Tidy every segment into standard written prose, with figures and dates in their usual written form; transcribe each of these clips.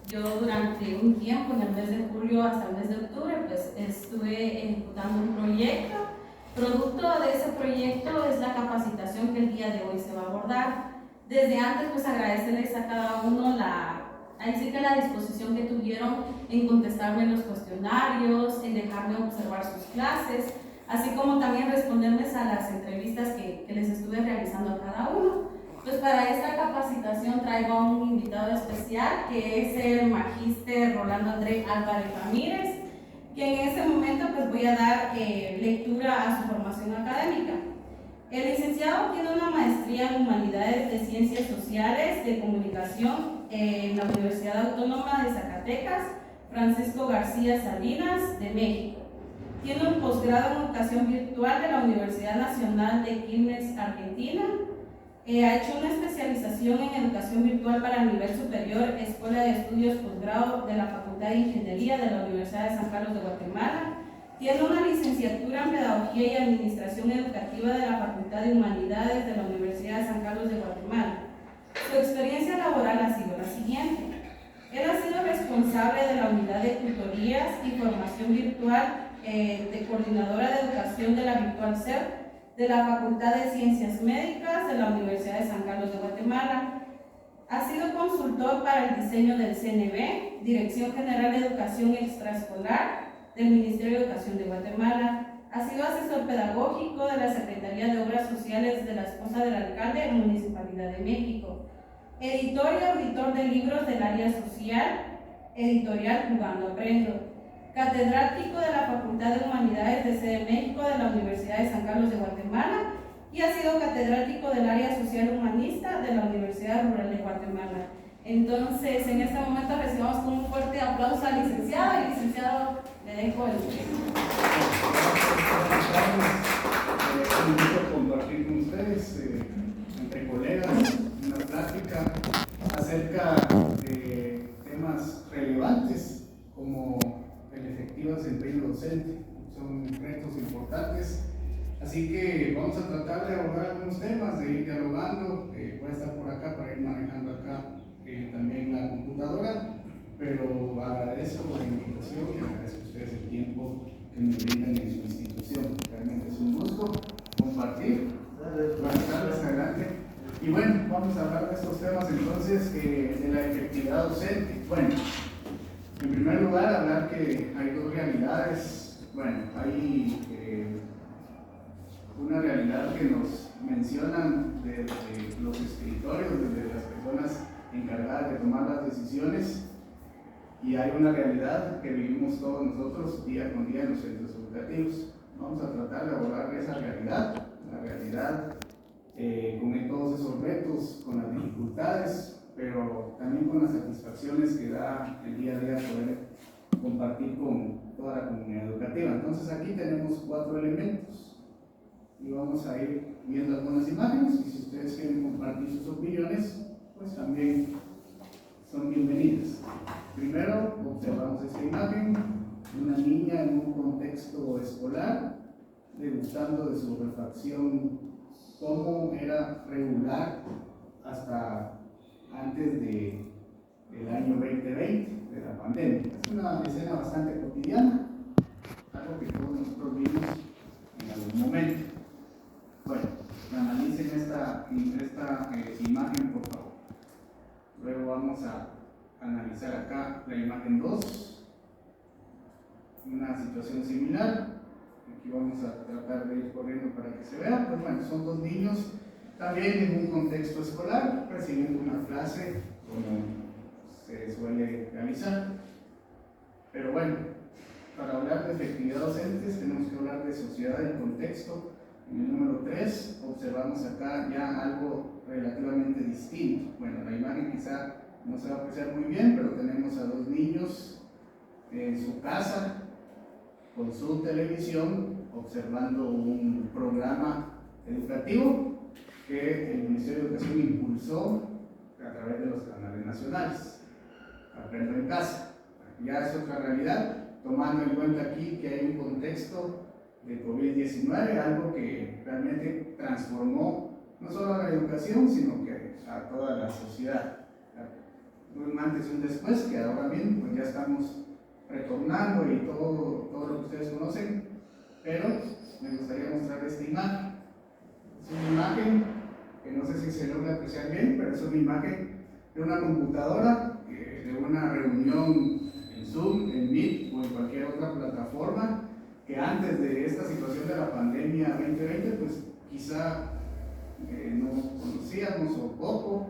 Yo durante un tiempo, en el mes de julio hasta el mes de octubre, pues estuve ejecutando un proyecto. Producto de ese proyecto es la capacitación que el día de hoy se va a abordar. Desde antes, pues agradecerles a cada uno la disposición que tuvieron en contestarme los cuestionarios, en dejarme observar sus clases, así como también responderles a las entrevistas que les estuve realizando a cada uno. Pues para esta capacitación traigo a un invitado especial, que es el magíster Rolando André Álvarez Ramírez, que en este momento pues voy a dar lectura a su formación académica. El licenciado tiene una maestría en Humanidades de Ciencias Sociales de Comunicación en la Universidad Autónoma de Zacatecas, Francisco García Salinas, de México. Tiene un posgrado en Educación Virtual de la Universidad Nacional de Quilmes, Argentina. Ha hecho una especialización en Educación Virtual para el nivel superior, Escuela de Estudios Posgrado de la Facultad de Ingeniería de la Universidad de San Carlos de Guatemala. Tiene una licenciatura en Pedagogía y Administración Educativa de la Facultad de Humanidades de la Universidad de San Carlos de Guatemala. Su experiencia laboral ha sido la siguiente. Él ha sido responsable de la unidad de tutorías y formación virtual de coordinadora de educación de la Virtual CEP de la Facultad de Ciencias Médicas de la Universidad de San Carlos de Guatemala. Ha sido consultor para el diseño del CNB, Dirección General de Educación Extraescolar del Ministerio de Educación de Guatemala. Ha sido asesor pedagógico de la Secretaría de Obras Sociales de la esposa del alcalde en Municipalidad de México. Editor y auditor de libros del área social, editorial Jugando Aprendo. Catedrático de la Facultad de Humanidades de Sede México de la Universidad de San Carlos de Guatemala y ha sido catedrático del área social humanista de la Universidad Rural de Guatemala. Entonces, en este momento recibamos con un fuerte aplauso al licenciado. Y licenciado, le dejo el... Un gusto compartir con ustedes, entre colegas, una plática acerca de temas relevantes como el efectivo desempeño docente. Son retos importantes, así que vamos a tratar de abordar algunos temas, de ir dialogando. Voy a estar por acá para ir manejando acá también la computadora, pero agradezco la invitación y agradezco a ustedes el tiempo que me brindan en su institución. Realmente es un gusto compartir. Buenas tardes, adelante. Y bueno, vamos a hablar de estos temas entonces, de la efectividad docente. Bueno, en primer lugar, hablar que hay dos realidades. Bueno, hay una realidad que nos mencionan desde los escritorios, desde las personas encargadas de tomar las decisiones, y hay una realidad que vivimos todos nosotros día con día en los centros educativos. Vamos a tratar de abordar esa realidad, la realidad con todos esos retos, con las dificultades, pero también con las satisfacciones que da el día a día poder compartir con toda la comunidad educativa. Entonces aquí tenemos 4 elementos y vamos a ir viendo algunas imágenes, y si ustedes quieren compartir sus opiniones, pues también son bienvenidas. Primero observamos esta imagen, una niña en un contexto escolar degustando de su refacción, cómo era regular hasta antes del año 2020, de la pandemia. Es una escena bastante cotidiana, algo que todos nosotros vimos en algún momento. Bueno, analicen esta imagen, por favor. Luego vamos a analizar acá la imagen 2, una situación similar. Aquí vamos a tratar de ir corriendo para que se vea. Pues bueno, son 2 niños también en un contexto escolar, recibiendo una clase como se suele realizar. Pero bueno, para hablar de efectividad docentes tenemos que hablar de sociedad y contexto. En el número 3 observamos acá ya algo relativamente distinto. Bueno, la imagen quizá no se va a apreciar muy bien, pero tenemos a 2 niños en su casa con su televisión observando un programa educativo que el Ministerio de Educación impulsó a través de los canales nacionales. Aprendo en casa. Ya es otra realidad, tomando en cuenta aquí que hay un contexto de COVID-19, algo que realmente transformó no solo a la educación, sino que a toda la sociedad. un antes y un después, que ahora bien, pues ya estamos retornando y todo lo que ustedes conocen, pero me gustaría mostrar esta imagen. Es una imagen que no sé si se logra apreciar bien, pero es una imagen de una computadora, de una reunión en Zoom, en Meet o en cualquier otra plataforma, que antes de esta situación de la pandemia 2020, pues quizá no conocíamos o poco,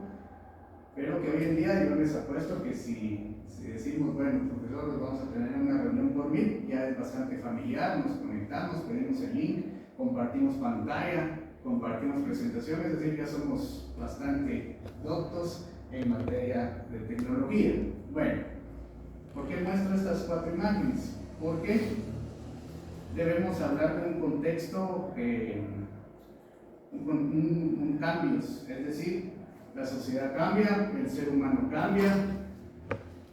pero que hoy en día yo les apuesto que si decimos, bueno, profesores, vamos a tener una reunión por Meet, ya es bastante familiar, nos conectamos, pedimos el link, compartimos pantalla, compartimos presentaciones, es decir, ya somos bastante doctos en materia de tecnología. Bueno, ¿por qué muestro estas 4 imágenes? Porque debemos hablar de un contexto, un cambios, es decir, la sociedad cambia, el ser humano cambia.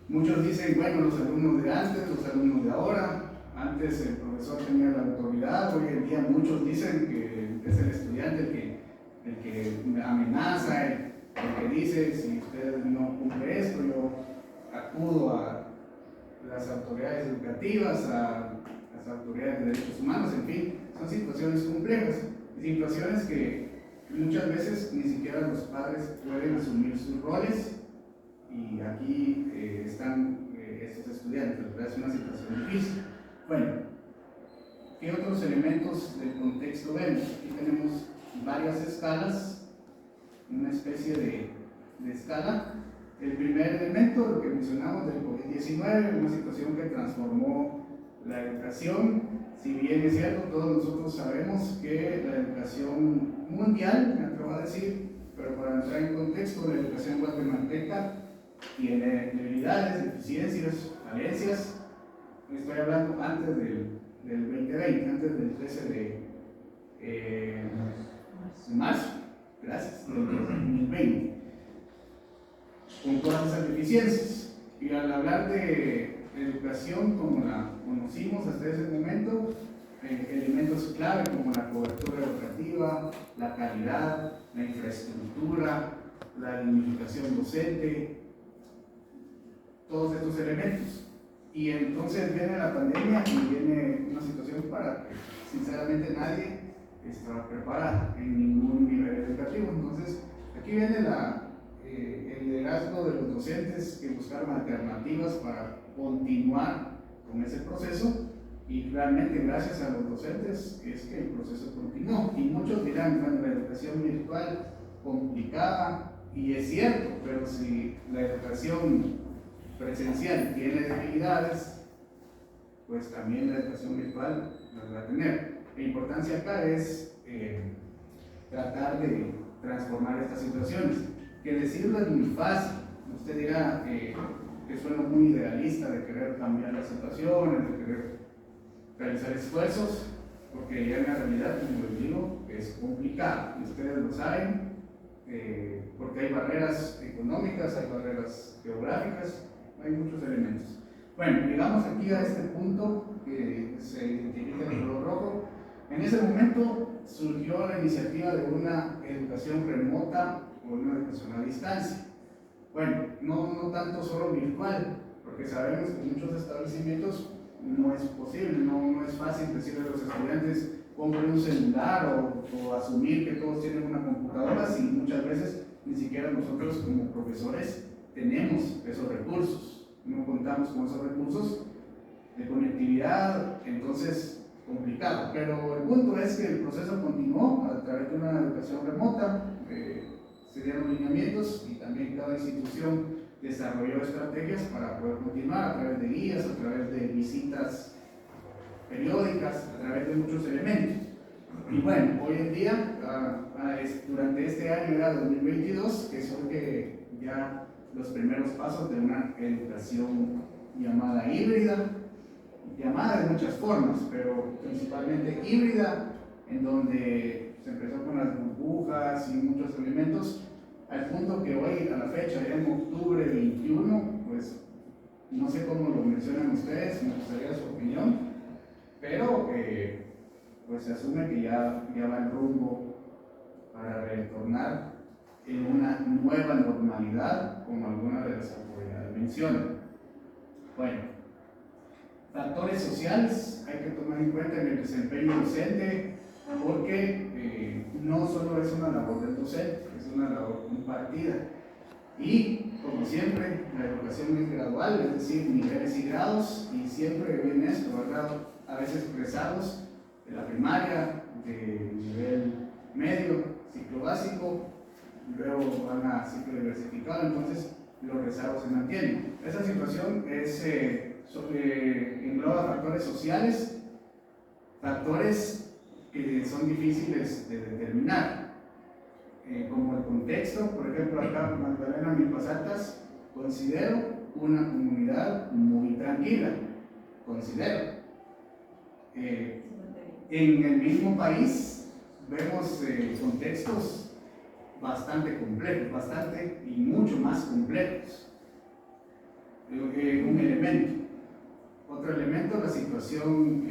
Muchos dicen, bueno, los alumnos de antes, los alumnos de ahora, antes el profesor tenía la autoridad, hoy en día muchos dicen que es el estudiante el que amenaza, el que dice, si usted no cumple esto, yo acudo a las autoridades educativas, a las autoridades de derechos humanos, en fin, son situaciones complejas, situaciones que muchas veces ni siquiera los padres pueden asumir sus roles, y aquí están estos estudiantes, ¿verdad? Es una situación difícil. Bueno, ¿qué otros elementos del contexto vemos? Aquí tenemos varias escalas, una especie de escala. El primer elemento, lo que mencionamos del COVID-19, una situación que transformó la educación. Si bien es cierto, todos nosotros sabemos que la educación mundial, me atrevo a decir, pero para entrar en contexto, la educación guatemalteca tiene debilidades, deficiencias, falencias. Estoy hablando antes del 2020, antes del 13 de marzo, gracias, del 2020, con todas esas deficiencias. Y al hablar de educación como la conocimos hasta ese momento, elementos clave como la cobertura educativa, la calidad, la infraestructura, la dignificación docente, todos estos elementos. Y entonces viene la pandemia y viene una situación para que sinceramente nadie estaba preparado en ningún nivel educativo. Entonces aquí viene el liderazgo de los docentes que buscaron alternativas para continuar con ese proceso, y realmente gracias a los docentes es que el proceso continuó. Y muchos dirán, bueno, la educación virtual complicada, y es cierto, pero si la educación presencial tiene debilidades, pues también la educación virtual las va a tener. La importancia acá es tratar de transformar estas situaciones, que decirlo es muy fácil. Usted dirá que suena muy idealista de querer cambiar las situaciones, de querer realizar esfuerzos, porque ya en la realidad, como les digo, es complicado, y ustedes lo saben, porque hay barreras económicas, hay barreras geográficas, hay muchos elementos. Bueno, llegamos aquí a este punto que se identifica en color rojo. En ese momento surgió la iniciativa de una educación remota o una educación a distancia. Bueno, no tanto solo virtual, porque sabemos que en muchos establecimientos no es posible, no es fácil decirle a los estudiantes compren un celular o asumir que todos tienen una computadora, si muchas veces ni siquiera nosotros como profesores tenemos esos recursos, no contamos con esos recursos de conectividad, entonces complicado. Pero el punto es que el proceso continuó a través de una educación remota, se dieron lineamientos y también cada institución desarrolló estrategias para poder continuar a través de guías, a través de visitas periódicas, a través de muchos elementos. Y bueno, hoy en día, durante este año era 2022, que surge ya los primeros pasos de una educación llamada híbrida, llamada de muchas formas, pero principalmente híbrida, en donde se empezó con las burbujas y muchos elementos, al punto que hoy, a la fecha, ya en octubre 21, pues no sé cómo lo mencionan ustedes, me gustaría su opinión, pero pues se asume que ya va el rumbo para retornar en una nueva normalidad, como algunas de las autoridades mencionan. Bueno, factores sociales hay que tomar en cuenta en el desempeño docente, porque no solo es una labor del docente, es una labor compartida. Y, como siempre, la educación es gradual, es decir, niveles y grados, y siempre viene esto, ¿verdad? A veces rezados de la primaria, de nivel medio, ciclo básico, luego van a ciclo diversificado, entonces los rezagos se mantienen. Esa situación es, engloba factores sociales, factores que son difíciles de determinar, como el contexto. Por ejemplo, acá Magdalena Milpas Altas, considero una comunidad muy tranquila, considero. En el mismo país vemos contextos bastante complejos, bastante y mucho más complejos. Un elemento. Otro elemento, la situación,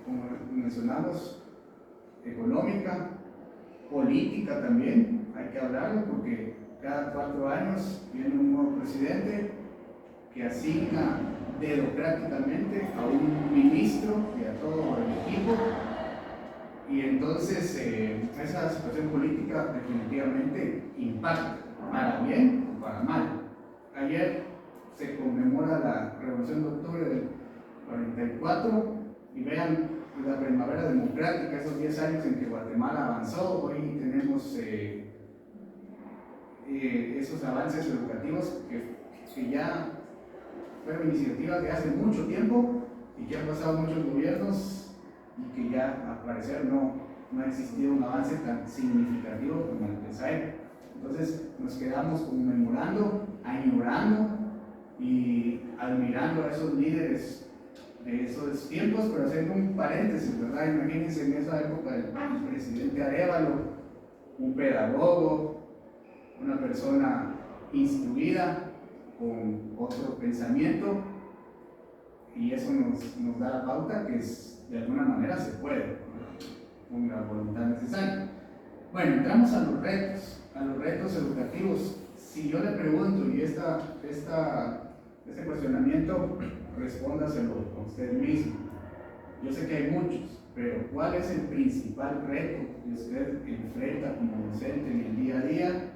como mencionamos, económica, política también, hay que hablarlo porque cada 4 años viene un nuevo presidente que asigna democráticamente a un ministro y a todo el equipo, y entonces esa situación política definitivamente impacta, para bien o para mal. Ayer se conmemora la Revolución de Octubre del 44 y vean la primavera democrática, esos 10 años en que Guatemala avanzó. Hoy tenemos esos avances educativos que ya fueron iniciativas de hace mucho tiempo y que han pasado muchos gobiernos y que ya al parecer no ha existido un avance tan significativo como el de esa época. Entonces nos quedamos conmemorando, añorando y admirando a esos líderes de esos tiempos, pero haciendo un paréntesis, ¿verdad? Imagínense en esa época el presidente Arévalo, un pedagogo, una persona instruida, con otro pensamiento, y eso nos da la pauta que de alguna manera se puede, con la voluntad necesaria. Bueno, entramos a los retos educativos. Si yo le pregunto, y este cuestionamiento, respóndaselo a usted mismo. Yo sé que hay muchos, pero ¿cuál es el principal reto que usted enfrenta como docente en el día a día?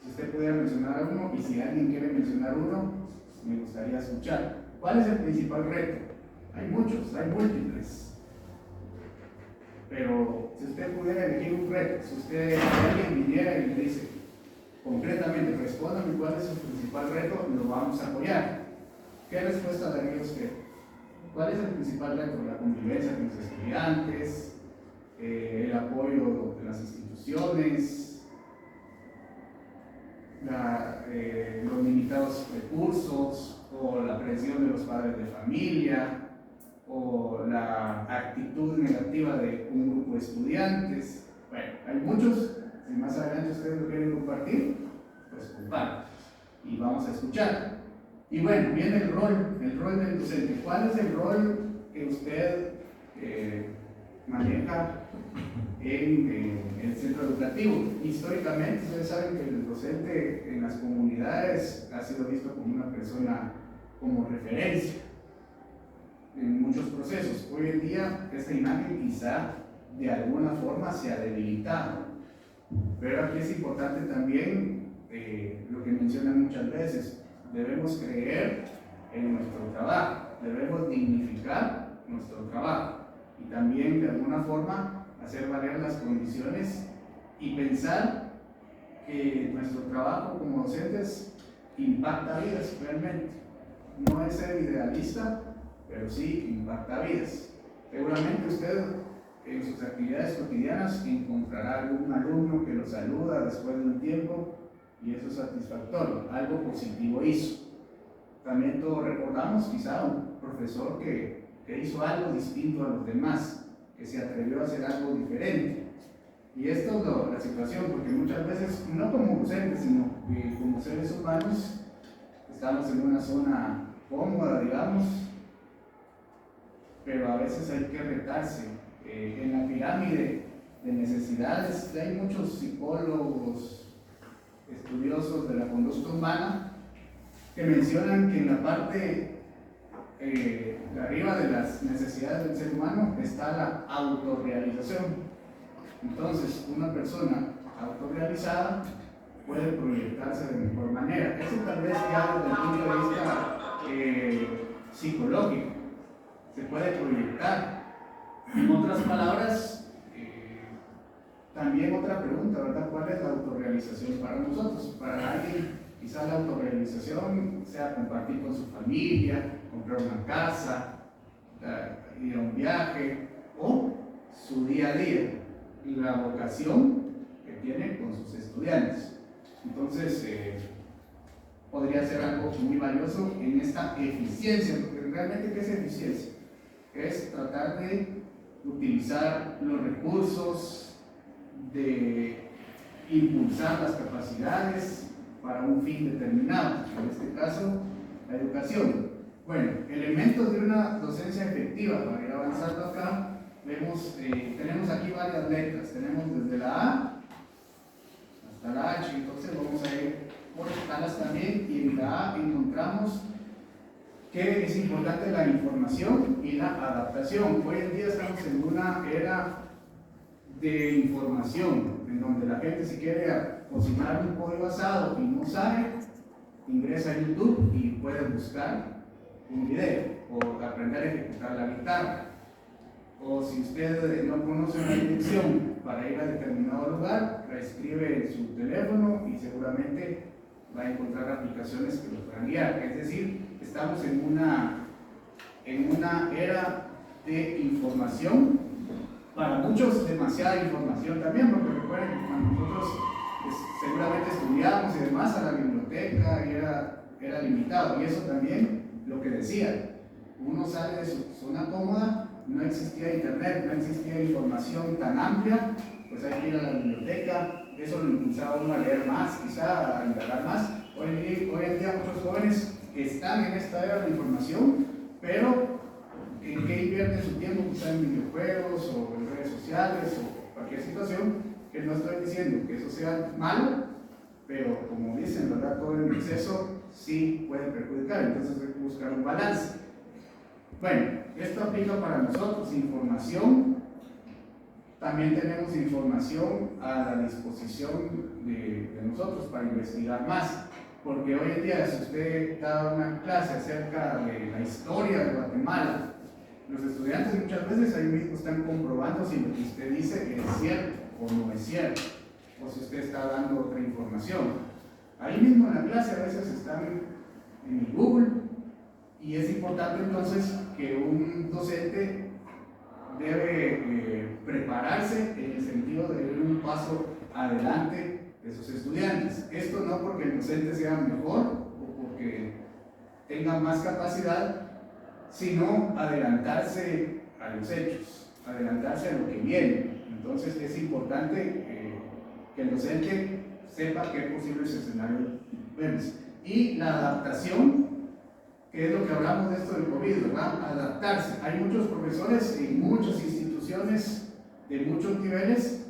Si usted pudiera mencionar uno, y si alguien quiere mencionar uno, me gustaría escuchar. ¿Cuál es el principal reto? Hay muchos, hay múltiples. Pero si usted pudiera elegir un reto, si alguien viniera y le dice, concretamente, respóndame cuál es su principal reto, lo vamos a apoyar. ¿Qué respuesta daría usted? ¿Cuál es el principal reto? La convivencia con los estudiantes, el apoyo de las instituciones, los limitados recursos, o la presión de los padres de familia, o la actitud negativa de un grupo de estudiantes. Bueno, hay muchos. Si más adelante ustedes lo quieren compartir, pues compartan y vamos a escuchar. Y bueno, viene el rol del docente. ¿Cuál es el rol que usted maneja en el centro educativo? Históricamente, ustedes saben que el docente en las comunidades ha sido visto como una persona como referencia en muchos procesos. Hoy en día esta imagen quizá de alguna forma se ha debilitado, pero aquí es importante también lo que mencionan muchas veces: debemos creer en nuestro trabajo, debemos dignificar nuestro trabajo y también de alguna forma hacer valer las condiciones y pensar que nuestro trabajo como docentes impacta vidas realmente. No es ser idealista, pero sí impacta vidas. Seguramente usted en sus actividades cotidianas encontrará algún alumno que lo saluda después de un tiempo y eso es satisfactorio, algo positivo hizo. También todos recordamos quizá un profesor que hizo algo distinto a los demás, que se atrevió a hacer algo diferente. Y esto es la situación, porque muchas veces, no como docentes, sino que como seres humanos, estamos en una zona cómoda, digamos, pero a veces hay que retarse. En la pirámide necesidades. Hay muchos psicólogos, estudiosos de la conducta humana, que mencionan que en la parte de arriba de las necesidades del ser humano está la autorrealización. Entonces, una persona autorrealizada puede proyectarse de mejor manera. Eso tal vez ya desde el punto de vista psicológico se puede proyectar. En otras palabras, también otra pregunta, ¿verdad? ¿Cuál es la autorrealización para nosotros? Para alguien, quizás la autorrealización sea compartir con su familia, comprar una casa, ir a un viaje, o su día a día, la vocación que tiene con sus estudiantes. Entonces, podría ser algo muy valioso en esta eficiencia, porque realmente, ¿qué es eficiencia? Es tratar de utilizar los recursos, de impulsar las capacidades para un fin determinado, en este caso, la educación. Bueno, elementos de una docencia efectiva. Para ir avanzando acá, vemos, tenemos aquí varias letras, tenemos desde la A hasta la H, entonces vamos a ir por escalas también, y en la A encontramos que es importante la información y la adaptación. Hoy en día estamos en una era de información, en donde la gente, si quiere cocinar un pollo asado y no sabe, ingresa a YouTube y puede buscar un video, o aprender a ejecutar la guitarra. O si usted no conoce una dirección para ir a determinado lugar, la escribe en su teléfono y seguramente va a encontrar aplicaciones que lo puedan guiar. Es decir, estamos en una era de información, para muchos demasiada información también, porque recuerden que cuando nosotros seguramente estudiábamos y demás, a la biblioteca era limitado, y eso también lo que decía, uno sale de su zona cómoda, no existía internet, no existía información tan amplia, pues hay que ir a la biblioteca, eso lo impulsaba uno a leer más, quizá a indagar más. Hoy en día muchos jóvenes están en esta era de información, pero ¿en qué invierten su tiempo? Quizá en videojuegos o en redes sociales o cualquier situación, que no estoy diciendo que eso sea malo, pero como dicen, ¿verdad? Todo en exceso sí puede perjudicar, entonces hay que buscar un balance. Bueno, esto aplica para nosotros, información. También tenemos información a la disposición de nosotros para investigar más, porque hoy en día, si usted da una clase acerca de la historia de Guatemala, los estudiantes muchas veces ahí mismo están comprobando si lo que usted dice es cierto o no es cierto, o si usted está dando otra información. Ahí mismo en la clase a veces están en el Google, y es importante entonces que un docente debe prepararse en el sentido de ir un paso adelante de sus estudiantes. Esto no porque el docente sea mejor o porque tenga más capacidad, sino adelantarse a los hechos, adelantarse a lo que viene. Entonces es importante que el docente sepa qué posibles escenarios vemos. Y la adaptación, que es lo que hablamos de esto del COVID, ¿verdad? Adaptarse. Hay muchos profesores en muchas instituciones de muchos niveles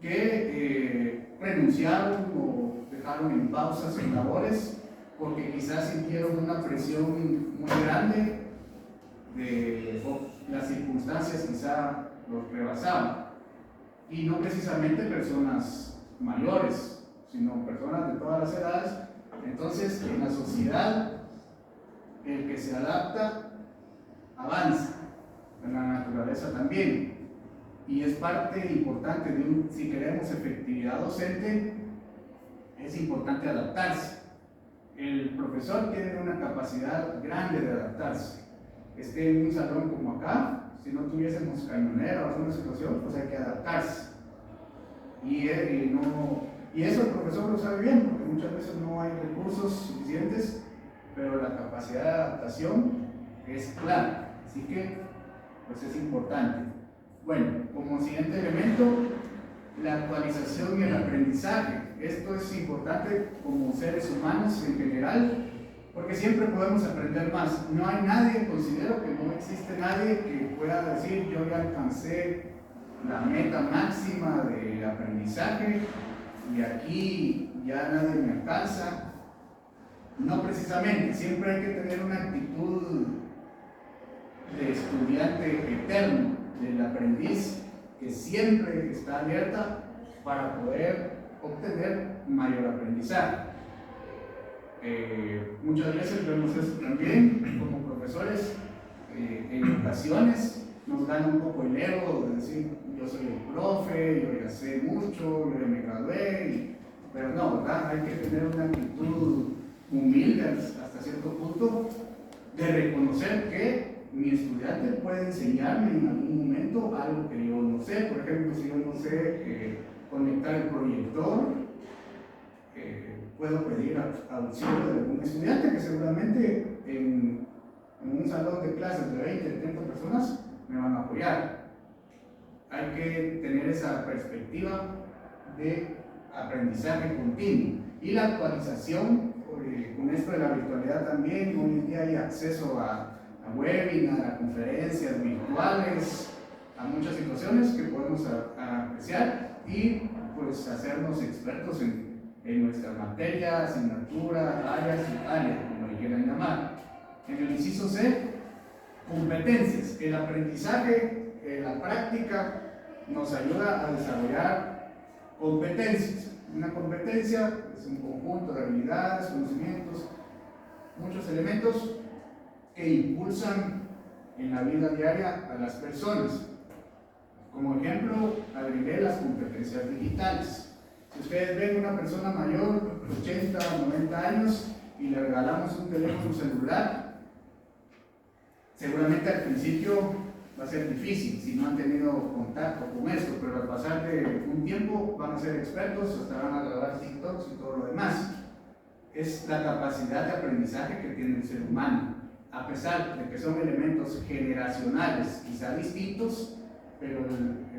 que renunciaron o dejaron en pausa sus labores porque quizás sintieron una presión muy grande de las circunstancias, quizá los rebasaban, y no precisamente personas mayores, sino personas de todas las edades. Entonces, en la sociedad, el que se adapta avanza, en la naturaleza también, y es parte importante de si queremos efectividad docente, es importante adaptarse. El profesor tiene una capacidad grande de adaptarse. Esté en un salón como acá, si no tuviésemos cañonera o alguna situación, pues hay que adaptarse. Y eso el profesor lo sabe bien, porque muchas veces no hay recursos suficientes, pero la capacidad de adaptación es clara, así que pues es importante. Bueno, como siguiente elemento, la actualización y el aprendizaje. Esto es importante como seres humanos en general, porque siempre podemos aprender más. No hay nadie, considero que no existe nadie que pueda decir yo ya alcancé la meta máxima de aprendizaje y aquí ya nadie me alcanza. No precisamente, siempre hay que tener una actitud de estudiante eterno, del aprendiz que siempre está alerta para poder obtener mayor aprendizaje. Muchas veces vemos eso también como profesores, en ocasiones nos gana un poco el ego de decir yo soy el profe, yo ya sé mucho, yo ya me gradué, pero no, ¿verdad? Hay que tener una actitud humilde hasta cierto punto de reconocer que mi estudiante puede enseñarme en algún momento algo que yo no sé. Por ejemplo, si yo no sé conectar el proyector, puedo pedir auxilio de algún estudiante que seguramente en un salón de clases de 20, 30 personas me van a apoyar. Hay que tener esa perspectiva de aprendizaje continuo y la actualización. Con esto de la virtualidad también, hoy en día hay acceso a webinars, a conferencias virtuales, a muchas situaciones que podemos apreciar y pues hacernos expertos en nuestra materia, asignatura, áreas, como le quieran llamar. En el inciso C, competencias. El aprendizaje, la práctica nos ayuda a desarrollar competencias. Una competencia es un conjunto de habilidades, conocimientos, muchos elementos que impulsan en la vida diaria a las personas. Como ejemplo, agregué las competencias digitales. Si ustedes ven una persona mayor, 80, 90 años, y le regalamos un teléfono celular, seguramente al principio va a ser difícil si no han tenido contacto con esto, pero al pasar de un tiempo van a ser expertos, hasta van a grabar TikToks y todo lo demás. Es la capacidad de aprendizaje que tiene el ser humano, a pesar de que son elementos generacionales quizá distintos, pero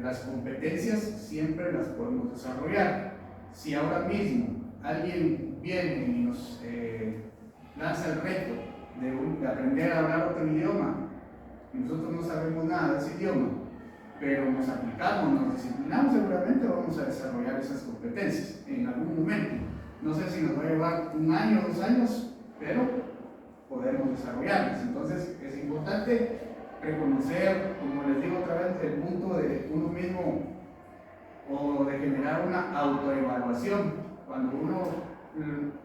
las competencias siempre las podemos desarrollar. Si ahora mismo alguien viene y nos lanza el reto de aprender a hablar otro idioma, nosotros no sabemos nada de ese idioma, pero nos aplicamos, nos disciplinamos, seguramente vamos a desarrollar esas competencias en algún momento. No sé si nos va a llevar 1 año, 2 años, pero podemos desarrollarlas. Entonces es importante reconocer, como les digo otra vez, el punto de uno mismo o de generar una autoevaluación. Cuando uno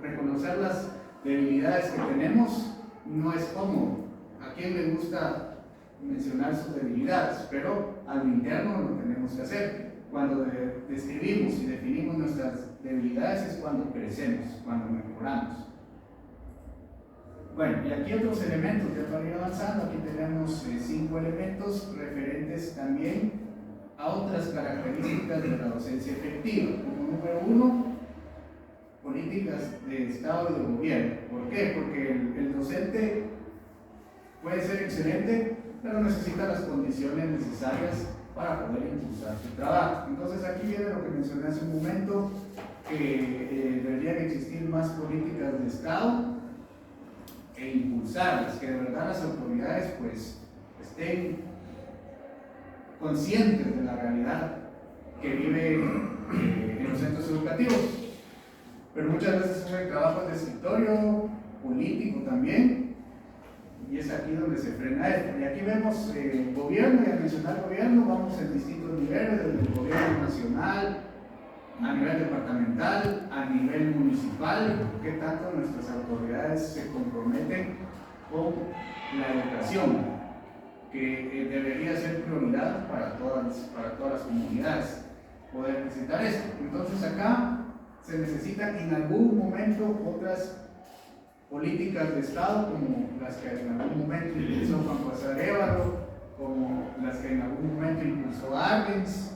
reconocer las debilidades que tenemos no es cómodo. ¿A quién le gusta mencionar sus debilidades? Pero al interno lo tenemos que hacer. Cuando describimos y definimos nuestras debilidades es cuando crecemos, cuando mejoramos. Bueno, y aquí otros elementos, ya para ir avanzando, aquí tenemos 5 elementos referentes también a otras características de la docencia efectiva. Como número 1, políticas de Estado y de gobierno. ¿Por qué? Porque el docente puede ser excelente, pero necesita las condiciones necesarias para poder impulsar su trabajo. Entonces aquí viene lo que mencioné hace un momento, que deberían existir más políticas de Estado e impulsarlas, que de verdad las autoridades pues estén conscientes de la realidad que vive en los centros educativos. Pero muchas veces hay trabajos de escritorio, político también, y es aquí donde se frena esto. Y aquí vemos gobierno, y al mencionar gobierno vamos en distintos niveles, desde el gobierno nacional, a nivel departamental, a nivel municipal, que tanto nuestras autoridades se comprometen con la educación, que debería ser prioridad para todas las comunidades, poder necesitar esto. Entonces acá se necesitan en algún momento otras políticas de Estado, como las que en algún momento impulsó Juan José Arévalo, como las que en algún momento impulsó Arbenz,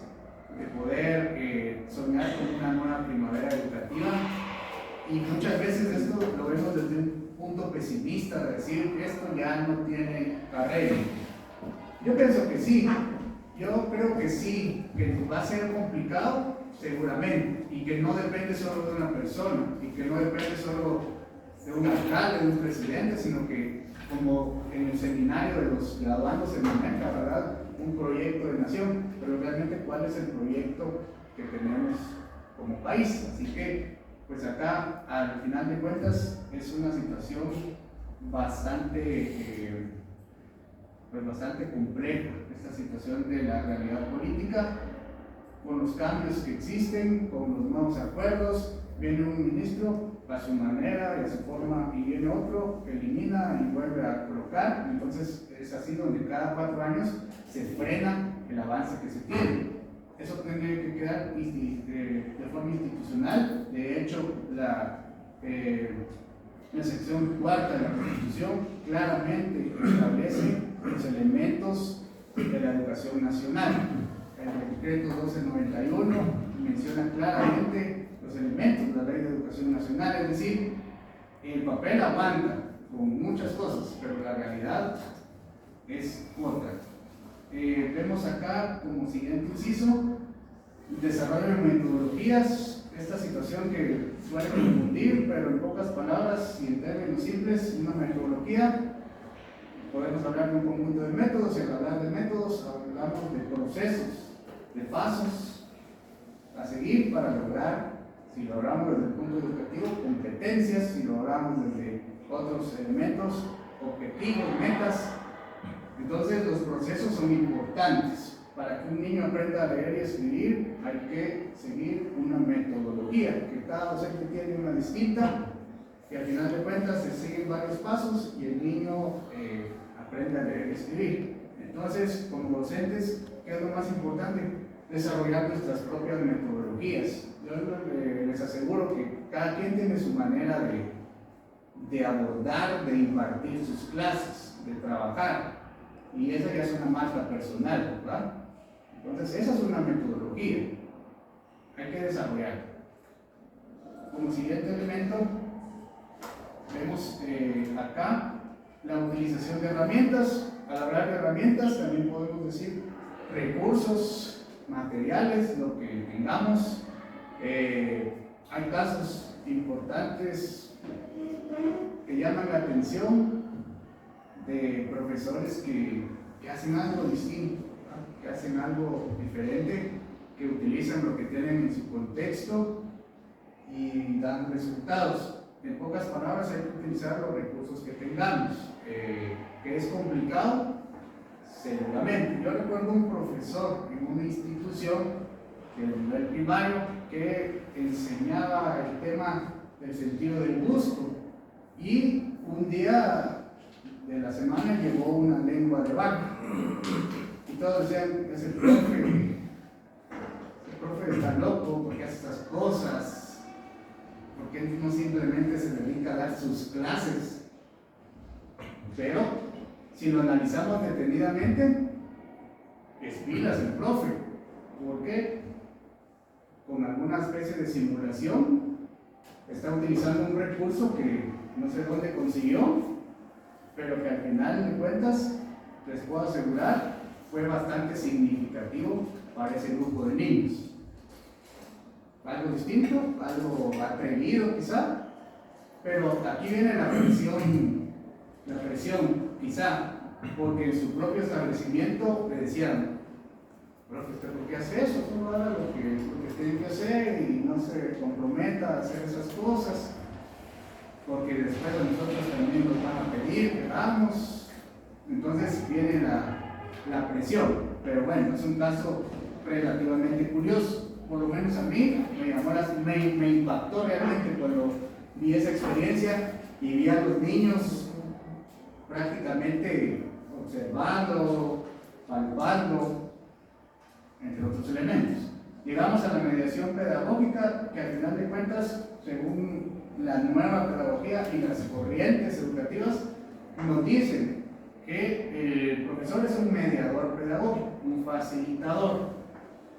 de poder soñar con una nueva primavera educativa. Y muchas veces esto lo vemos desde un punto pesimista, de decir que esto ya no tiene arreglo. Yo pienso que sí, yo creo que sí, que va a ser complicado seguramente, y que no depende solo de una persona, y que no depende solo de un alcalde, de un presidente, sino que como en el seminario de los graduandos en Meca, ¿verdad? un proyecto de nación, pero realmente cuál es el proyecto que tenemos como país. Así que, pues acá, al final de cuentas, es una situación bastante compleja, esta situación de la realidad política, con los cambios que existen, con los nuevos acuerdos. Viene un ministro a su manera y a su forma, y viene otro, elimina y vuelve a colocar. Entonces es así donde cada 4 años se frena el avance que se tiene. Eso tiene que quedar de forma institucional. De hecho, la sección 4 de la Constitución claramente establece los elementos de la educación nacional. El decreto 1291 menciona claramente los elementos de la Ley de Educación Nacional, es decir, el papel aguanta con muchas cosas, pero la realidad es otra. Vemos acá como siguiente inciso, desarrollo de metodologías, esta situación que suele confundir, pero en pocas palabras y en términos simples, una metodología. Podemos hablar de un conjunto de métodos, y al hablar de métodos hablamos de procesos, de pasos a seguir para lograr, si lo hablamos desde el punto educativo, competencias, si lo hablamos desde otros elementos, objetivos, metas. Entonces los procesos son importantes. Para que un niño aprenda a leer y escribir hay que seguir una metodología, que cada docente tiene una distinta, que al final de cuentas se siguen varios pasos y el niño aprende a leer y escribir. Entonces, como docentes, ¿qué es lo más importante? Desarrollar nuestras propias metodologías. Yo les aseguro que cada quien tiene su manera de abordar, de impartir sus clases, de trabajar, y esa ya es una marca personal, ¿verdad? Entonces, esa es una metodología, hay que desarrollar. Como siguiente elemento, vemos acá la utilización de herramientas. Al hablar de herramientas, también podemos decir recursos, materiales, lo que tengamos. Hay casos importantes que llaman la atención de profesores que hacen algo distinto, ¿no? Que hacen algo diferente, que utilizan lo que tienen en su contexto y dan resultados. En pocas palabras, hay que utilizar los recursos que tengamos. Que es complicado, seguramente. Yo recuerdo un profesor en una institución del nivel primario que enseñaba el tema del sentido del gusto, y un día de la semana llevó una lengua de vaca y todos decían: ese profe está loco, porque hace estas cosas, porque no simplemente se dedica a dar sus clases. Pero si lo analizamos detenidamente, es pilas el profe. ¿Por qué? Con alguna especie de simulación está utilizando un recurso que no sé dónde consiguió, pero que al final de cuentas, les puedo asegurar, fue bastante significativo para ese grupo de niños. Algo distinto, algo atrevido quizá, pero aquí viene la presión quizá, porque en su propio establecimiento le decían: profe, ¿usted por qué hace eso? Solo haga lo que tiene que hacer y no se comprometa a hacer esas cosas, porque después a nosotros también nos van a pedir que hagamos. Entonces viene la presión. Pero bueno, es un caso relativamente curioso. Por lo menos a mí me impactó realmente cuando vi esa experiencia y vi a los niños prácticamente observando, palpando, entre otros elementos. Llegamos a la mediación pedagógica, que al final de cuentas, según la nueva pedagogía y las corrientes educativas, nos dicen que el profesor es un mediador pedagógico, un facilitador.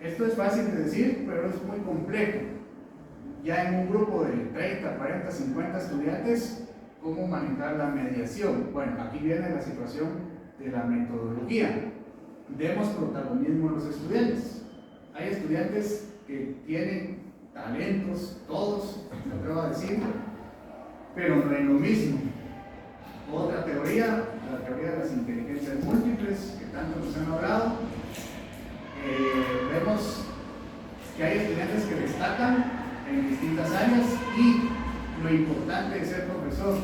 Esto es fácil de decir, pero es muy complejo. Ya en un grupo de 30, 40, 50 estudiantes, ¿cómo manejar la mediación? Bueno, aquí viene la situación de la metodología. Demos protagonismo a los estudiantes. Hay estudiantes que tienen talentos, todos, me atrevo a decir, pero no es lo mismo. Otra teoría, la teoría de las inteligencias múltiples, que tanto nos han hablado, que hay estudiantes que destacan en distintas áreas y lo importante de ser profesor,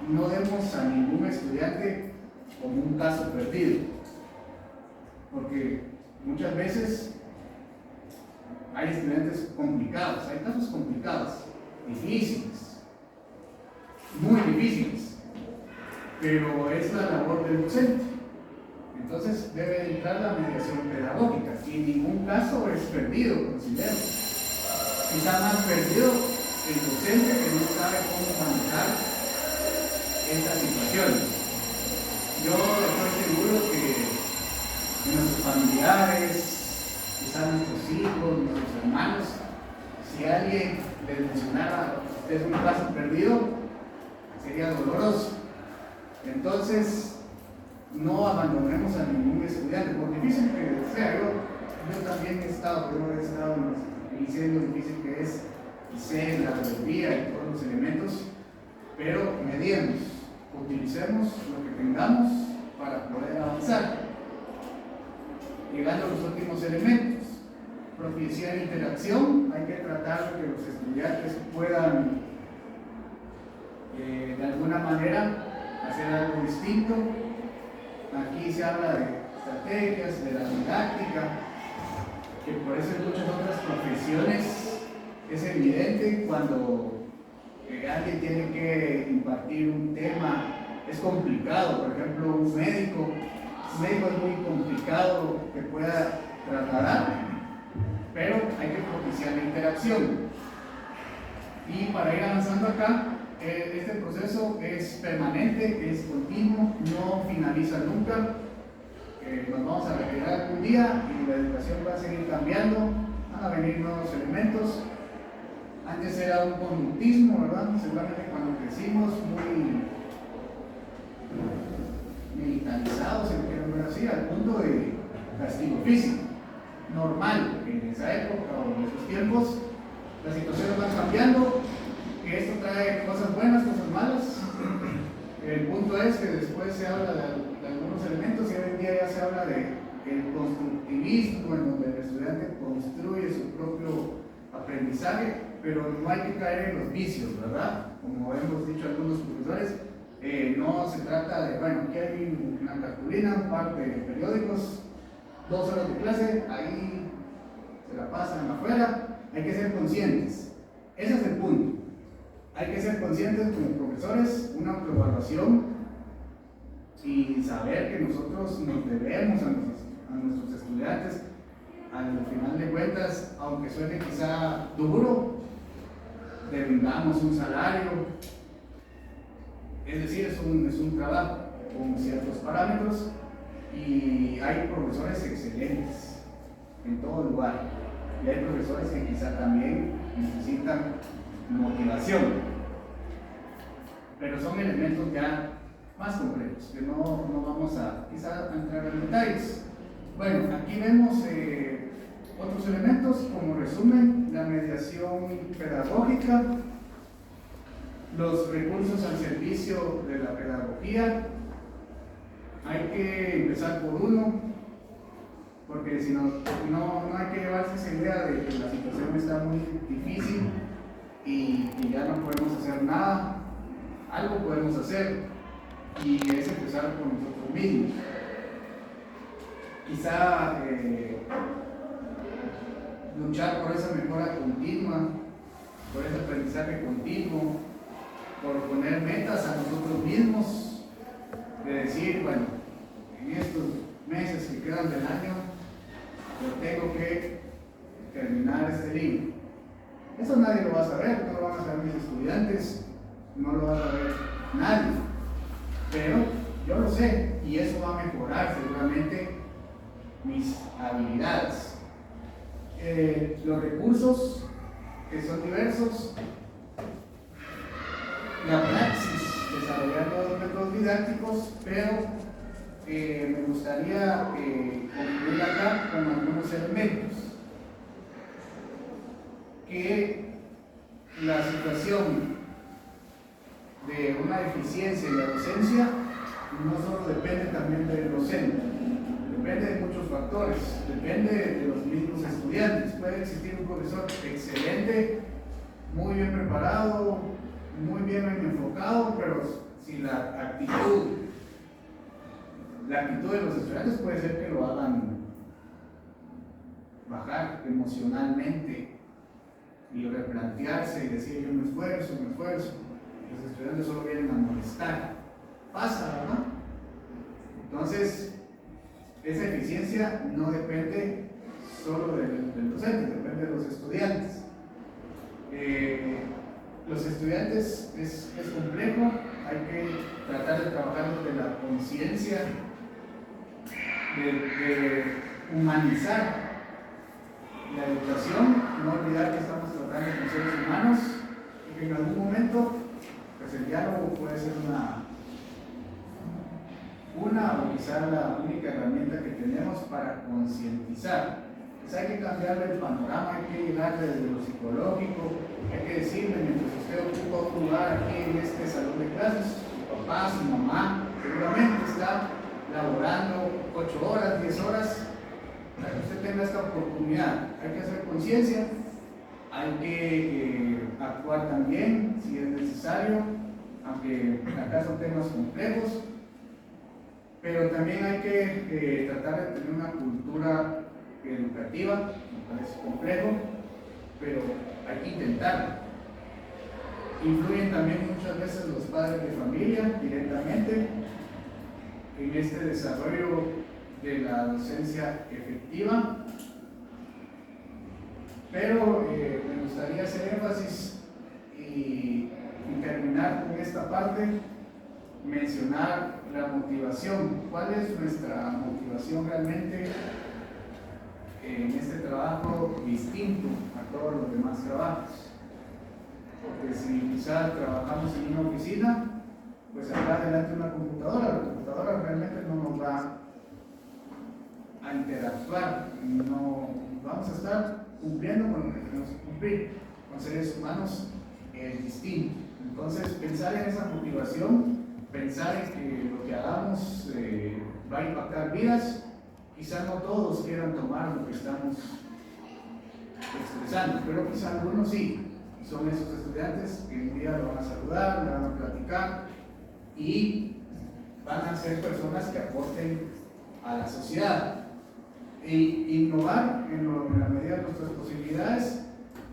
no demos a ningún estudiante como un caso perdido, porque muchas veces hay estudiantes complicados, hay casos complicados, difíciles, muy difíciles, pero es la labor del docente. Entonces debe entrar la mediación pedagógica y en ningún caso es perdido, considero. Quizá más perdido el docente que no sabe cómo manejar estas situaciones. Yo estoy seguro que nuestros familiares, quizá nuestros hijos, nuestros hermanos, si alguien les mencionara es un caso perdido, sería doloroso. Entonces, no abandonemos a ningún estudiante, por difícil que sea. Yo también he estado diciendo lo difícil que es, y sé la rebeldía y todos los elementos, pero mediemos, utilicemos lo que tengamos para poder avanzar. Llegando a los últimos elementos, propiciar interacción, hay que tratar de que los estudiantes puedan de alguna manera hacer algo distinto. Aquí se habla de estrategias, de la didáctica, que por eso en muchas otras profesiones es evidente cuando alguien tiene que impartir un tema, es complicado. Por ejemplo, un médico es muy complicado que pueda trasladar, pero hay que propiciar la interacción. Y para ir avanzando acá, este proceso es permanente, es continuo, no finaliza nunca. Nos vamos a retirar algún día y la educación va a seguir cambiando, van a venir nuevos elementos. Antes era un conductismo, ¿verdad? Seguramente cuando crecimos muy militarizados, si quieren ver así, al punto de castigo físico, normal en esa época o en esos tiempos. Las situaciones van cambiando, que esto trae cosas buenas, cosas malas. El punto es que después se habla de algunos elementos y hoy en día ya se habla de el constructivismo, en donde el estudiante construye su propio aprendizaje, pero no hay que caer en los vicios, ¿verdad? Como hemos dicho algunos profesores, no se trata de, bueno, aquí hay una cartulina, un par de periódicos, 2 horas de clase, ahí se la pasan afuera. Hay que ser conscientes, ese es el punto. Hay que ser conscientes como profesores, una autoevaluación y saber que nosotros nos debemos a nuestros estudiantes. Al final de cuentas, aunque suene quizá duro, devengamos un salario, es decir, es un trabajo con ciertos parámetros y hay profesores excelentes en todo lugar y hay profesores que quizá también necesitan motivación, pero son elementos ya más concretos que no vamos a quizá entrar en detalles. Bueno, aquí vemos otros elementos como resumen, la mediación pedagógica, los recursos al servicio de la pedagogía. Hay que empezar por uno, porque si no hay que llevarse esa idea de que la situación está muy difícil y ya no podemos hacer nada. Algo podemos hacer y es empezar por nosotros mismos. Quizá luchar por esa mejora continua, por ese aprendizaje continuo, por poner metas a nosotros mismos, de decir, bueno, en estos meses que quedan del año, yo tengo que terminar este libro. Eso nadie lo va a saber, no lo van a saber mis estudiantes, no lo va a saber nadie, pero yo lo sé y eso va a mejorar seguramente mis habilidades. Los recursos que son diversos, la praxis, desarrollar los métodos didácticos, pero me gustaría concluir acá con algunos elementos. Que la situación de una deficiencia en la docencia no solo depende también del docente, depende de muchos factores, depende de los mismos estudiantes. Puede existir un profesor excelente, muy bien preparado, muy bien enfocado, pero si la actitud de los estudiantes puede ser que lo hagan bajar emocionalmente y replantearse y decir yo me esfuerzo. Los estudiantes solo vienen a molestar. Pasa, ¿verdad? Entonces, esa eficiencia no depende solo del docente, depende de los estudiantes. Los estudiantes es complejo, hay que tratar de trabajar desde la conciencia, de humanizar la educación, no olvidar que estamos tratando con seres humanos y que en algún momento pues el diálogo puede ser una o quizá la única herramienta que tenemos para concientizar. Pues hay que cambiarle el panorama, hay que llegar desde lo psicológico, hay que decirle, mientras usted ocupa un lugar aquí en este salón de clases, su papá, su mamá, seguramente está laborando 8 horas, 10 horas, para que usted tenga esta oportunidad. Hay que hacer conciencia, hay que actuar también si es necesario, aunque acá son temas complejos, pero también hay que tratar de tener una cultura educativa, me parece complejo, pero hay que intentarlo. Influyen también muchas veces los padres de familia directamente en este desarrollo de la docencia efectiva, pero me gustaría hacer énfasis y terminar con esta parte, mencionar la motivación. ¿Cuál es nuestra motivación realmente en este trabajo distinto a todos los demás trabajos? Porque si quizás trabajamos en una oficina, pues acá delante de una computadora, la computadora realmente no nos va a interactuar, no vamos a estar cumpliendo con lo que tenemos que cumplir. Con seres humanos es distinto. Entonces, pensar en esa motivación, pensar en que lo que hagamos va a impactar vidas. Quizás no todos quieran tomar lo que estamos expresando, pero quizás algunos sí. Son esos estudiantes que un día lo van a saludar, le van a platicar y van a ser personas que aporten a la sociedad. E innovar en la medida de nuestras posibilidades,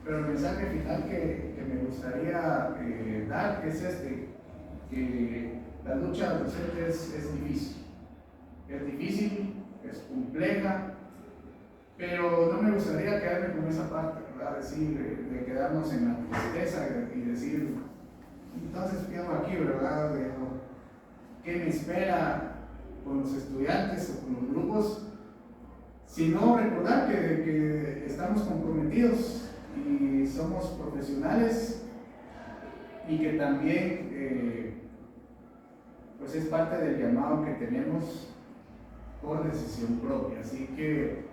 pero el mensaje final que me gustaría dar es que la lucha docente es difícil. Es difícil, es compleja, pero no me gustaría quedarme con esa parte, ¿verdad? Decir, de quedarnos en la tristeza y decir, entonces ¿qué hago aquí, verdad? ¿Qué me espera con los estudiantes o con los grupos? Sino recordar que estamos comprometidos y somos profesionales y que también pues es parte del llamado que tenemos por decisión propia. Así que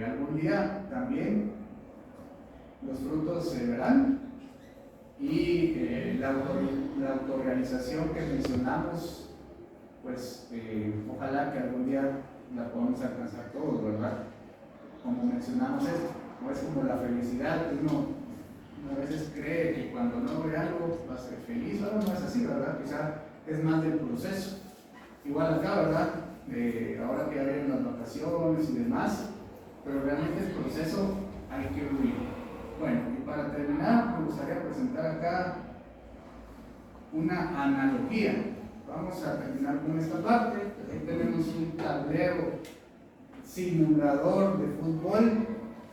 algún día también los frutos se verán y la autorrealización que mencionamos, pues ojalá que algún día la podamos alcanzar todos, ¿verdad? Como mencionamos esto, no es como la felicidad que uno a veces cree que cuando logre algo va a ser feliz, ahora no es así, ¿verdad? Quizá es más del proceso. Igual acá, ¿verdad? Ahora que ya vienen las vacaciones y demás, pero realmente el proceso hay que vivir. Bueno, y para terminar, me gustaría presentar acá una analogía. Vamos a terminar con esta parte. Aquí tenemos un tablero simulador de fútbol,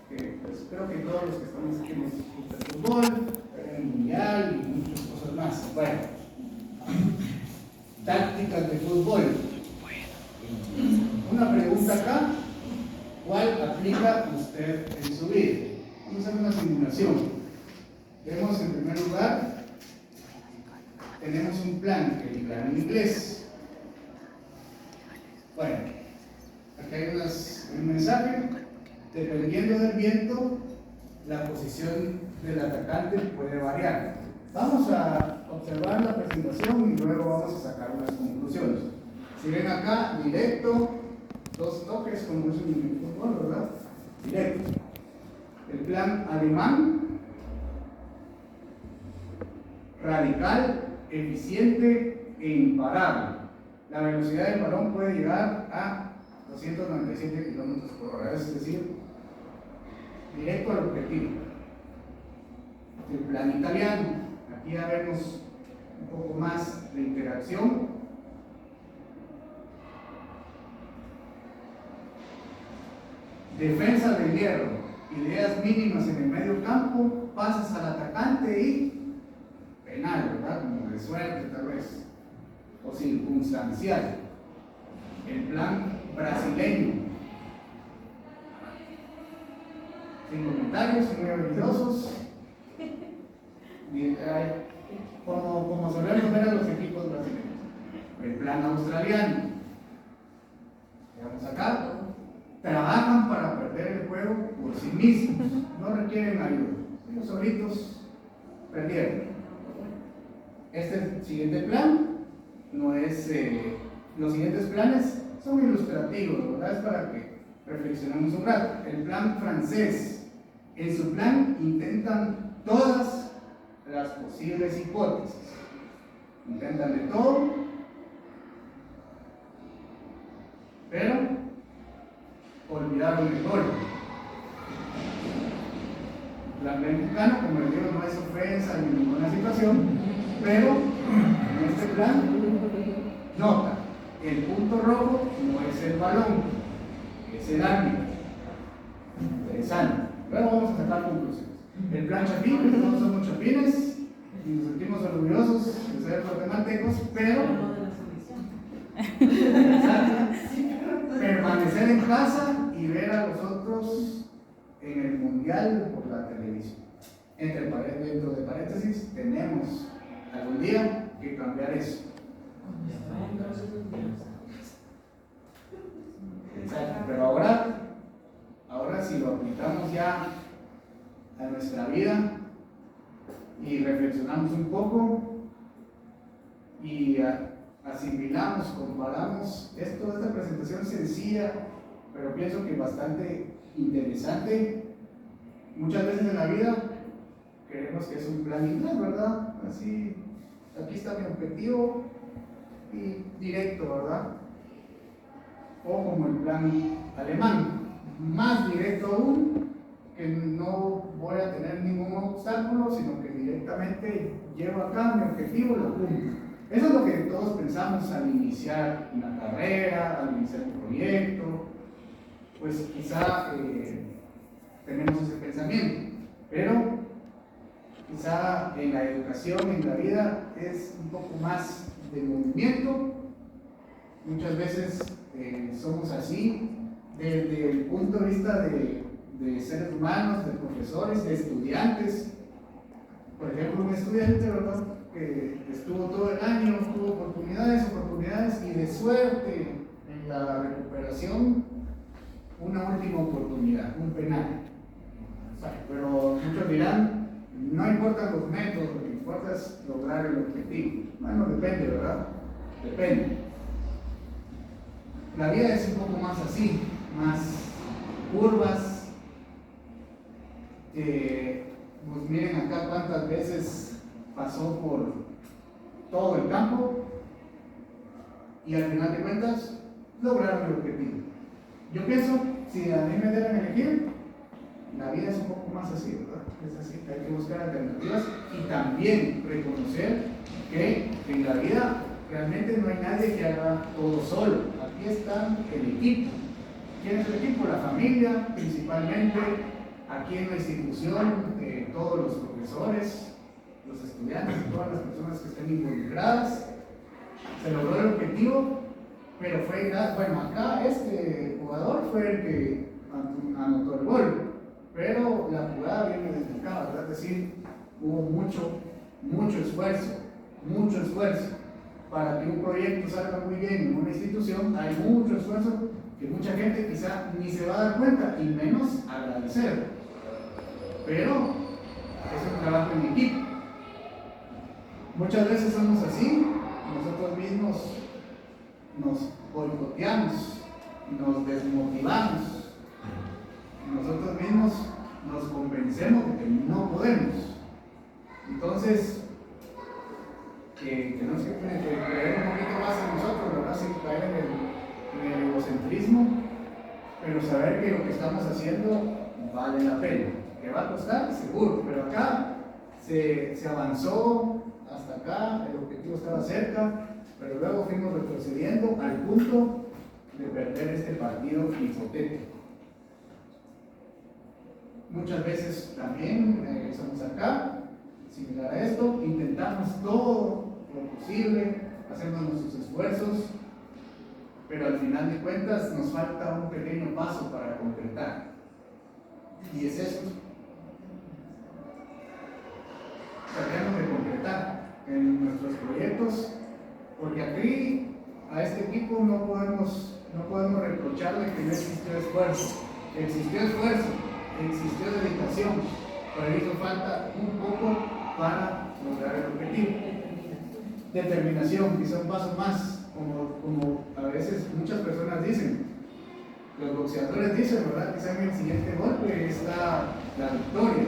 que pues creo que todos los que estamos aquí nos gusta el fútbol, el mundial y muchas cosas más. Bueno, tácticas de fútbol. Una pregunta acá, ¿cuál aplica usted en su vida? Vamos a hacer una simulación. Vemos en primer lugar, tenemos un plan, el plan inglés. Bueno, aquí hay un mensaje. Dependiendo del viento, la posición del atacante puede variar. Vamos a observar la presentación y luego vamos a sacar unas conclusiones. Si ven acá, directo, dos toques, como es en el fútbol, ¿verdad? Directo. El plan alemán, radical, eficiente e imparable. La velocidad del balón puede llegar a 297 kilómetros por hora, es decir, directo al objetivo. El plan italiano, aquí ya vemos un poco más de interacción. Defensa del hierro, ideas mínimas en el medio campo, pases al atacante y penal, ¿verdad? Como de suerte tal vez, o circunstancial. El plan brasileño, sin comentarios, muy habilidosos, como solemos ver a los equipos brasileños. El plan australiano, veamos acá, trabajan para perder el juego por sí mismos, no requieren ayuda, ellos solitos perdieron. Este siguiente plan no es, los siguientes planes son ilustrativos, ¿verdad? Es para que reflexionemos un rato. El plan francés, en su plan intentan todas las posibles hipótesis, intentan de todo, pero olvidaron el gol. El plan mexicano, como les digo, no es ofensa ni ninguna situación, pero en este plan, nota, el punto rojo no es el balón, es el árbitro. Interesante. Luego vamos a sacar conclusiones. El plan Chapín, no somos chapines y nos sentimos orgullosos de ser guatemaltecos, pero permanecer en casa y ver a los otros en el mundial por la televisión. Dentro de paréntesis, tenemos algún día que cambiar eso. Exacto. Pero ahora si lo aplicamos ya a nuestra vida y reflexionamos un poco y asimilamos, comparamos esta presentación sencilla, pero pienso que bastante interesante. Muchas veces en la vida creemos que es un plan inglés, ¿verdad? Así, aquí está mi objetivo y directo, ¿verdad? O como el plan alemán, más directo aún, que no voy a tener ningún obstáculo, sino que directamente llevo a cabo mi objetivo y lo cumplo. Eso es lo que todos pensamos al iniciar una carrera, al iniciar un proyecto, pues quizá tenemos ese pensamiento, pero quizá en la educación, en la vida, es un poco más de movimiento. Muchas veces somos así, desde el punto de vista de seres humanos, de profesores, de estudiantes. Por ejemplo, un estudiante, ¿verdad?, que estuvo todo el año, tuvo oportunidades, y de suerte en la recuperación, una última oportunidad, un penal. Pero muchos dirán, no importan los métodos, lo que importa es lograr el objetivo. Bueno, depende, ¿verdad? Depende. La vida es un poco más así, más curvas. Pues miren acá cuántas veces pasó por todo el campo y al final de cuentas lograron el objetivo. Yo pienso, si a mí me deben elegir, la vida es un poco más así, ¿verdad? Es así, hay que buscar alternativas y también reconocer que en la vida realmente no hay nadie que haga todo solo. Aquí está el equipo. ¿Quién es el equipo? La familia, principalmente. Aquí en la institución, todos los profesores, los estudiantes y todas las personas que estén involucradas. Se logró el objetivo, pero bueno, acá este jugador fue el que anotó el gol, pero la jugada viene desde acá, ¿verdad? Es decir, hubo mucho esfuerzo para que un proyecto salga muy bien en una institución. Hay mucho esfuerzo que mucha gente quizá ni se va a dar cuenta y menos agradecer, pero es un trabajo en equipo. Muchas veces somos así, nosotros mismos nos boicoteamos, nos desmotivamos, nosotros mismos nos convencemos de que no podemos. Entonces, que no sé, creer un poquito más en nosotros, ¿verdad? Sin caer en el egocentrismo, pero saber que lo que estamos haciendo vale la pena. ¿Que va a costar? Seguro, pero acá se avanzó hasta acá, el objetivo estaba cerca, pero luego fuimos retrocediendo al punto de perder este partido hipotético. Muchas veces también estamos acá, similar a esto, intentamos todo lo posible, hacemos nuestros esfuerzos, pero al final de cuentas nos falta un pequeño paso para concretar. Y es esto. Tratemos de concretar en nuestros proyectos, porque aquí a este equipo no podemos reprocharle que no existió esfuerzo. Existió esfuerzo, existió dedicación, pero hizo falta un poco para lograr el objetivo. Determinación, quizá un paso más, como a veces muchas personas dicen, los boxeadores dicen, ¿verdad? Quizá en el siguiente golpe está la victoria,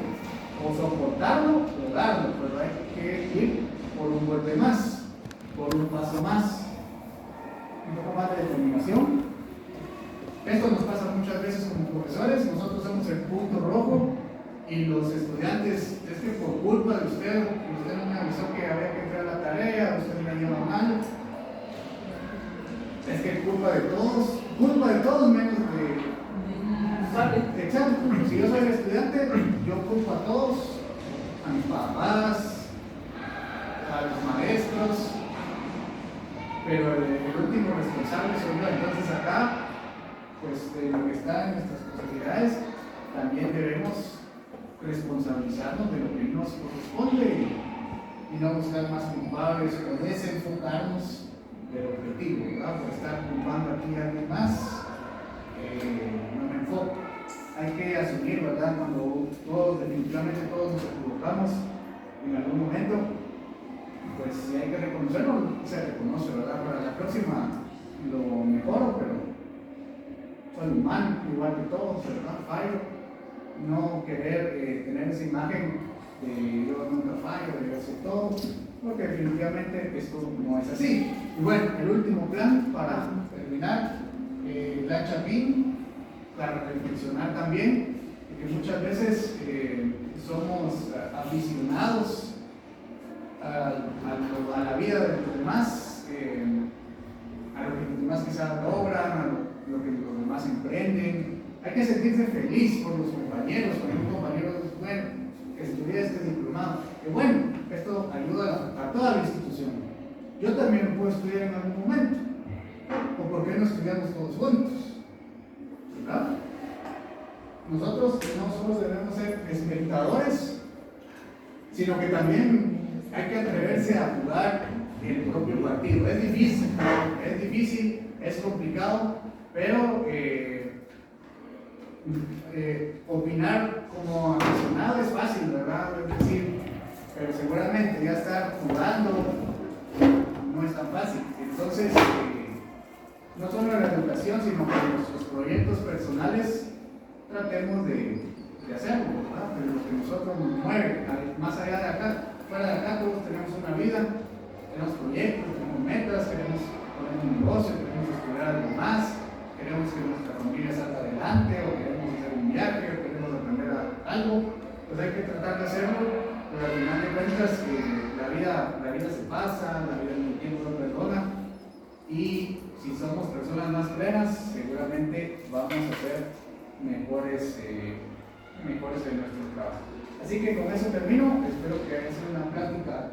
o soportarlo o darlo, pero hay que ir por un golpe más, por un paso más, un poco más de determinación. Esto nos pasa muchas veces como profesores, nosotros somos el punto rojo y los estudiantes, es que por culpa de usted no me avisó que había que entregar la tarea, usted me la lleva mal, es que es culpa de todos menos de... Exacto, si yo soy el estudiante, yo culpo a todos, a mis papás, a los maestros, pero el último responsable soy yo. Entonces acá, pues de lo que está en nuestras posibilidades, también debemos responsabilizarnos de lo que nos corresponde y no buscar más culpables o desenfocarnos del objetivo, ¿verdad? Por estar culpando aquí a alguien más, no me enfoco. Hay que asumir, ¿verdad? Cuando definitivamente todos nos equivocamos en algún momento, pues si hay que reconocerlo, se reconoce, ¿verdad? Para la próxima lo mejoro, pero soy humano, igual que todos, ¿verdad? Fallo. No querer tener esa imagen de yo nunca fallo, de yo sé todo, porque definitivamente esto no es así. Y bueno, el último plan para terminar, la chapín, para reflexionar también, que muchas veces somos aficionados a la vida de los demás, a lo que los demás quizás logran, a lo que los demás emprenden. Hay que sentirse feliz por los compañeros, cuando un compañero es bueno, que estudia este diplomado, que bueno, esto ayuda a toda la institución. Yo también lo puedo estudiar en algún momento, o por qué no estudiamos todos juntos, ¿verdad? Nosotros no solo debemos ser espectadores, sino que también hay que atreverse a jugar el propio partido. Es difícil, es complicado, pero opinar como aficionado es fácil, ¿verdad? Es decir, pero seguramente ya estar jugando no es tan fácil. Entonces, no solo en la educación, sino que en nuestros proyectos personales tratemos de hacerlo, ¿verdad? De lo que nosotros nos mueve, más allá de acá, fuera de acá todos tenemos una vida, tenemos proyectos, tenemos metas, queremos poner un negocio, queremos estudiar algo más, queremos que nuestra familia salga adelante, o queremos hacer un viaje, o queremos aprender algo, pues hay que tratar de hacerlo, pero al final de cuentas la vida se pasa, la vida en el tiempo no perdona, y si somos personas más plenas, seguramente vamos a ser mejores en nuestro trabajo. Así que con eso termino, espero que haya sido una plática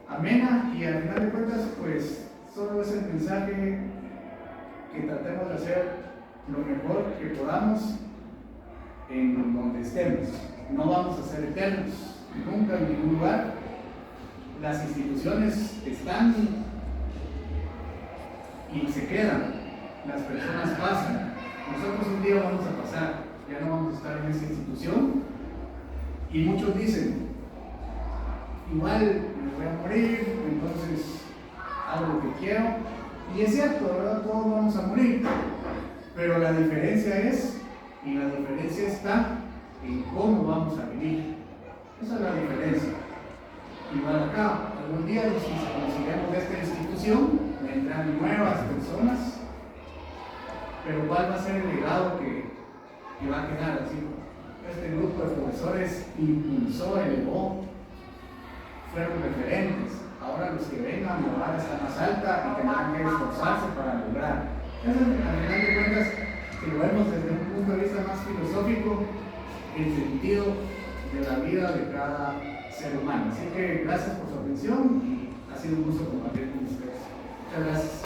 amena y al final de cuentas pues solo es el mensaje que tratemos de hacer lo mejor que podamos en donde estemos. No vamos a ser eternos, nunca en ningún lugar. Las instituciones están y se quedan, las personas pasan. Nosotros un día vamos a pasar, ya no vamos a estar en esa institución. Y muchos dicen, igual me voy a morir, entonces hago lo que quiero. Y es cierto, ¿verdad? Todos vamos a morir. Pero la diferencia está en cómo vamos a vivir. Esa es la diferencia. Y bueno, acá, algún día nos iremos de esta institución, vendrán nuevas personas, pero ¿cuál va a ser el legado que va a quedar así? Este grupo de profesores impulsó, elevó, fueron referentes. Ahora los que vengan, la vara está más alta y tendrán que esforzarse para lograr. Eso, al final de cuentas, si lo vemos desde un punto de vista más filosófico, el sentido de la vida de cada ser humano. Así que gracias por su atención y ha sido un gusto compartir con ustedes. Muchas gracias.